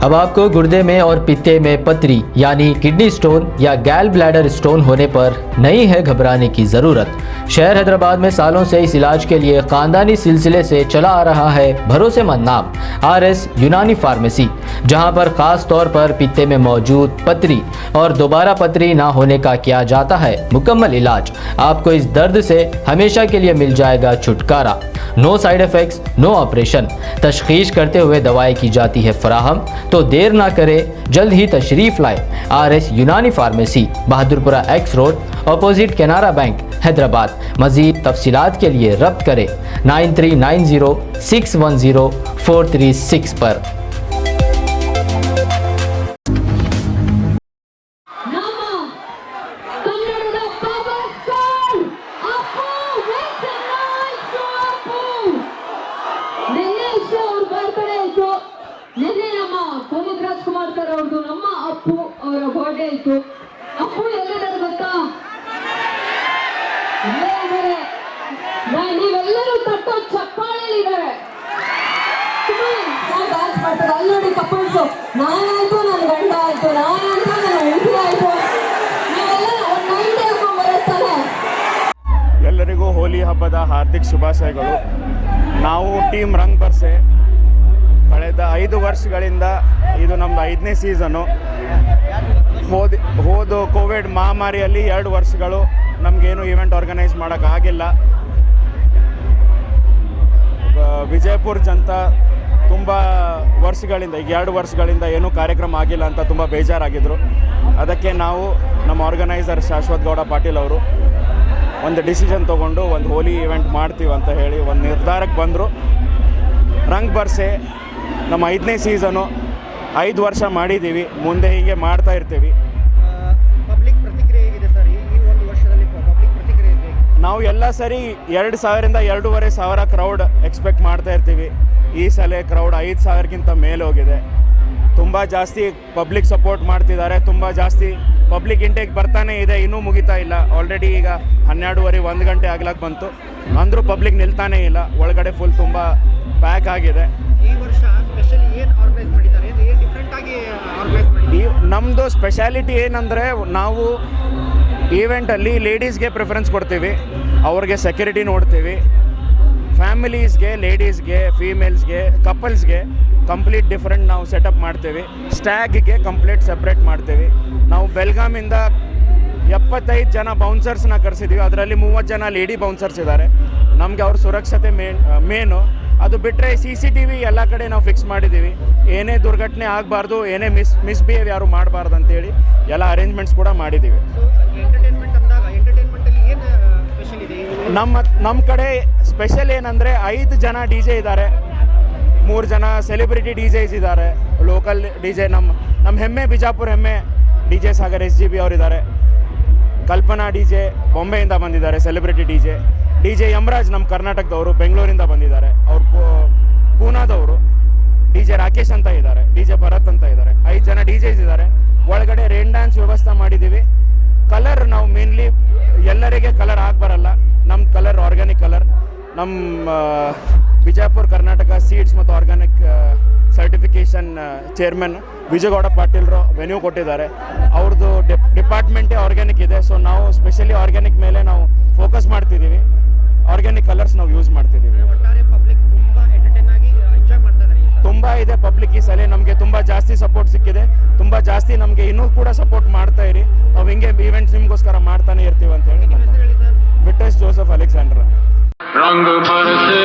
अब आपको गुर्दे में और पित्ते में पथरी यानी किडनी स्टोन या गैल ब्लैडर स्टोन होने पर नहीं है घबराने की ज़रूरत। शहर हैदराबाद में सालों से इस इलाज के लिए खानदानी सिलसिले से चला आ रहा है भरोसेमंद नाम RS यूनानी फार्मेसी, जहां पर खास तौर पर पित्ते में मौजूद पथरी और दोबारा पथरी ना होने का किया जाता है मुकम्मल इलाज। आपको इस दर्द से हमेशा के लिए मिल जाएगा छुटकारा। No side effects, no operation. तशखीस करते हुए दवाएं की जाती है फराहम। तो देर ना करें, जल्द ही तशरीफ लाए RS यूनानी pharmacy, Bahadurpura X road, opposite Canara bank, Hyderabad. मज़ीद तफसीलात के लिए रब्त करें 9390610436 पर। ನಿನ್ನೆ ನಮ್ಮ ಪುನೀತ್ ರಾಜ್ಕುಮಾರ್ ಸರ್ ಅವ್ರದ್ದು ನಮ್ಮ ಅಪ್ಪು ಅವರ ಬರ್ಡೇ ಇತ್ತು. ಅಪ್ಪು ಎಲ್ಲಿದ್ದಾರೆ ಗೊತ್ತಾ? ಇಲ್ಲೇ ಇದ್ದಾರೆ. ನೀವೆಲ್ಲರೂ ತಟ್ಟೋ ಚಪ್ಪಾಳೆಯಲ್ಲಿದ್ದಾರೆ. ಡ್ಯಾನ್ಸ್ ಮಾಡ್ತಾರೆ ಅಲ್ಲಿ ನೋಡಿ ಕಪಲ್ಸು. ನಾನಾಯ್ತು, ನನ್ನ ಗಂಡ ಆಯ್ತು, ನಾನಾಯ್ತು, ನನ್ನ ಹೆಂಡತಿ ಆಯ್ತು. ನೀವೆಲ್ಲ ಒಂದು ನೈಟ್ ಹಾಕೊಂಡ್ ಬರುತ್ತಾನೆ. ಎಲ್ಲರಿಗೂ ಹೋಲಿ ಹಬ್ಬದ ಹಾರ್ದಿಕ ಶುಭಾಶಯಗಳು. ನಾವು ಟೀಮ್ ರಂಗ್ ಬರ್ಸೆ ಕಳೆದ 5 ವರ್ಷಗಳಿಂದ ಇದು ನಮ್ಮದು 5ನೇ ಸೀಸನು. ಹೋದ ಕೋವಿಡ್ ಮಹಾಮಾರಿಯಲ್ಲಿ 2 ವರ್ಷಗಳು ನಮಗೇನು ಈವೆಂಟ್ ಆರ್ಗನೈಸ್ ಮಾಡೋಕ್ಕಾಗಿಲ್ಲ. ವಿಜಯಪುರ ಜನತಾ ತುಂಬ ವರ್ಷಗಳಿಂದ, ಈಗ 2 ವರ್ಷಗಳಿಂದ ಏನೂ ಕಾರ್ಯಕ್ರಮ ಆಗಿಲ್ಲ ಅಂತ ತುಂಬ ಬೇಜಾರಾಗಿದ್ದರು. ಅದಕ್ಕೆ ನಾವು ನಮ್ಮ ಆರ್ಗನೈಸರ್ ಶಾಶ್ವತ್ ಗೌಡ ಪಾಟೀಲ್ ಅವರು ಒಂದು ಡಿಸಿಷನ್ ತೊಗೊಂಡು ಒಂದು ಹೋಲಿ ಈವೆಂಟ್ ಮಾಡ್ತೀವಿ ಅಂತ ಹೇಳಿ ಒಂದು ನಿರ್ಧಾರಕ್ಕೆ ಬಂದರು. ರಂಗ್ ಬರ್ಸೆ ನಮ್ಮ 5ನೇ ಸೀಸನು, 5 ವರ್ಷ ಮಾಡಿದ್ದೀವಿ, ಮುಂದೆ ಹೀಗೆ ಮಾಡ್ತಾ ಇರ್ತೀವಿ. ಪಬ್ಲಿಕ್ ಪ್ರತಿಕ್ರಿಯೆ ಹೇಗಿದೆ ಸರ್? ಈ ಒಂದು ವರ್ಷದಲ್ಲಿ ಪಬ್ಲಿಕ್ ಪ್ರತಿಕ್ರಿಯೆ ಹೇಗೆ? ನಾವು ಎಲ್ಲ ಸರಿ 2,000ರಿಂದ 2,500 ಕ್ರೌಡ್ ಎಕ್ಸ್ಪೆಕ್ಟ್ ಮಾಡ್ತಾ ಇರ್ತೀವಿ. ಈ ಸಲ ಕ್ರೌಡ್ 5,000ಕ್ಕಿಂತ ಮೇಲೆ ಹೋಗಿದೆ. ತುಂಬ ಜಾಸ್ತಿ ಪಬ್ಲಿಕ್ ಸಪೋರ್ಟ್ ಮಾಡ್ತಿದ್ದಾರೆ. ತುಂಬ ಜಾಸ್ತಿ ಪಬ್ಲಿಕ್ ಇಂಟೇಕ್ ಬರ್ತಾನೆ ಇದೆ, ಇನ್ನೂ ಮುಗಿತಾ ಇಲ್ಲ. ಆಲ್ರೆಡಿ ಈಗ 12:30 1 ಗಂಟೆ ಆಗ್ಲಕ್ಕೆ ಬಂತು, ಅಂದರೂ ಪಬ್ಲಿಕ್ ನಿಲ್ತಾನೇ ಇಲ್ಲ. ಒಳಗಡೆ ಫುಲ್ ತುಂಬ ಪ್ಯಾಕ್ ಆಗಿದೆ. ಈ ವರ್ಷ ಸ್ಪೆಷಲಿ ಏನು ಆರ್ಗನೈಸ್ ಮಾಡಿದ್ದಾರೆ? ಏನು ಡಿಫ್ರೆಂಟಾಗಿ ಆರ್ಗನೈಸ್ ಮಾಡಿದ್ದಾರೆ? ನಮ್ಮದು ಸ್ಪೆಷಾಲಿಟಿ ಏನಂದರೆ, ನಾವು ಈವೆಂಟಲ್ಲಿ ಲೇಡೀಸ್ಗೆ ಪ್ರಿಫರೆನ್ಸ್ ಕೊಡ್ತೀವಿ, ಅವ್ರಿಗೆ ಸೆಕ್ಯೂರಿಟಿ ನೋಡ್ತೀವಿ. ಫ್ಯಾಮಿಲೀಸ್ಗೆ, ಲೇಡೀಸ್ಗೆ, ಫೀಮೇಲ್ಸ್ಗೆ, ಕಪಲ್ಸ್ಗೆ ಕಂಪ್ಲೀಟ್ ಡಿಫ್ರೆಂಟ್ ನಾವು ಸೆಟಪ್ ಮಾಡ್ತೀವಿ. ಸ್ಟ್ಯಾಗ್ಗೆ ಕಂಪ್ಲೀಟ್ ಸಪ್ರೇಟ್ ಮಾಡ್ತೀವಿ. ನಾವು ಬೆಲ್ಗಾಮಿಂದ 75 ಜನ ಬೌನ್ಸರ್ಸ್ನ ಕರೆಸಿದ್ದೀವಿ. ಅದರಲ್ಲಿ 30 ಜನ ಲೇಡಿ ಬೌನ್ಸರ್ಸ್ ಇದ್ದಾರೆ. ನಮಗೆ ಅವ್ರ ಸುರಕ್ಷತೆ ಮೇನು. ಅದು ಬಿಟ್ಟರೆ CCTV ಎಲ್ಲ ಕಡೆ ನಾವು ಫಿಕ್ಸ್ ಮಾಡಿದ್ದೀವಿ. ಏನೇ ದುರ್ಘಟನೆ ಆಗಬಾರ್ದು, ಏನೇ ಮಿಸ್ಬಿಹೇವ್ ಯಾರು ಮಾಡಬಾರ್ದು ಅಂತೇಳಿ ಎಲ್ಲ ಅರೇಂಜ್ಮೆಂಟ್ಸ್ ಕೂಡ ಮಾಡಿದ್ದೀವಿ. ಎಂಟರ್ಟೈನ್ಮೆಂಟ್ ಅಂದಾಗ ಎಂಟರ್ಟೈನ್ಮೆಂಟಲ್ಲಿ ಏನು ಸ್ಪೆಷಲ್ ಇದೆ? ನಮ್ಮ ಕಡೆ ಸ್ಪೆಷಲ್ ಏನಂದರೆ 5 ಜನ DJ ಇದ್ದಾರೆ, 3 ಜನ ಸೆಲೆಬ್ರಿಟಿ DJs ಇದ್ದಾರೆ. ಲೋಕಲ್ DJ ನಮ್ಮ ಹೆಮ್ಮೆ, ಬಿಜಾಪುರ ಹೆಮ್ಮೆ DJ ಸಾಗರ್ SGB ಅವರಿದ್ದಾರೆ. ಕಲ್ಪನಾ DJ ಬಾಂಬೆಯಿಂದ ಬಂದಿದ್ದಾರೆ, ಸೆಲೆಬ್ರಿಟಿ DJ ಯಮರಾಜ್ ನಮ್ಮ ಕರ್ನಾಟಕದವರು, ಬೆಂಗಳೂರಿಂದ ಬಂದಿದ್ದಾರೆ. ಅವ್ರು ಪೂನಾದವರು. DJ ರಾಕೇಶ್ ಅಂತ ಇದ್ದಾರೆ, DJ ಭರತ್ ಅಂತ ಇದ್ದಾರೆ. 5 ಜನ DJs ಇದ್ದಾರೆ. ಒಳಗಡೆ ರೇನ್ ಡ್ಯಾನ್ಸ್ ವ್ಯವಸ್ಥೆ ಮಾಡಿದ್ದೀವಿ. ಕಲರ್ ನಾವು ಮೇನ್ಲಿ ಎಲ್ಲರಿಗೆ ಕಲರ್ ಬರಲ್ಲ. ನಮ್ಮ ಕಲರ್ ಆರ್ಗ್ಯಾನಿಕ್ ಕಲರ್. ನಮ್ಮ ಬಿಜಾಪುರ ಕರ್ನಾಟಕ ಸೀಡ್ಸ್ ಮತ್ತು ಆರ್ಗ್ಯಾನಿಕ್ ಸರ್ಟಿಫಿಕೇಷನ್ ಚೇರ್ಮನ್ ವಿಜಯಗೌಡ ಪಾಟೀಲ್ರು ವೆನ್ಯೂ ಕೊಟ್ಟಿದ್ದಾರೆ. ಅವ್ರದ್ದು ಡಿಪಾರ್ಟ್ಮೆಂಟೇ ಆರ್ಗ್ಯಾನಿಕ್ ಇದೆ. ಸೊ ನಾವು ಸ್ಪೆಷಲಿ ಆರ್ಗ್ಯಾನಿಕ್ ಮೇಲೆ ನಾವು ಫೋಕಸ್ ಮಾಡ್ತಿದ್ದೀವಿ. ಆರ್ಗ್ಯಾನಿಕ್ ಕಲರ್ಸ್ ನಾವು ಯೂಸ್ ಮಾಡ್ತಿದ್ದೀವಿ. ಒಟ್ಟಾರೆ ಪಬ್ಲಿಕ್ ತುಂಬ ಎಂಟರ್ಟೈನ್ ಆಗಿ ಎಂಜಾಯ್ ಮಾಡ್ತಾರೆ. ತುಂಬ ಇದೆ ಪಬ್ಲಿಕ್ ಈ ಸಲ. ನಮಗೆ ತುಂಬ ಜಾಸ್ತಿ ಸಪೋರ್ಟ್ ಸಿಕ್ಕಿದೆ. ತುಂಬ ಜಾಸ್ತಿ ನಮಗೆ ಇನ್ನೂ ಕೂಡ ಸಪೋರ್ಟ್ ಮಾಡ್ತಾ ಇರಿ. ನಾವು ಹಿಂಗೆ ಈವೆಂಟ್ಸ್ ನಿಮಗೋಸ್ಕರ ಮಾಡ್ತಾನೆ ಇರ್ತೀವಿ ಅಂತ ಹೇಳಿ. ಹೇಳಿ ಸರ್? ವಿಟಸ್ ಜೋಸೆಫ್ ಅಲೆಕ್ಸಾಂಡ್ರ. रंग बरसे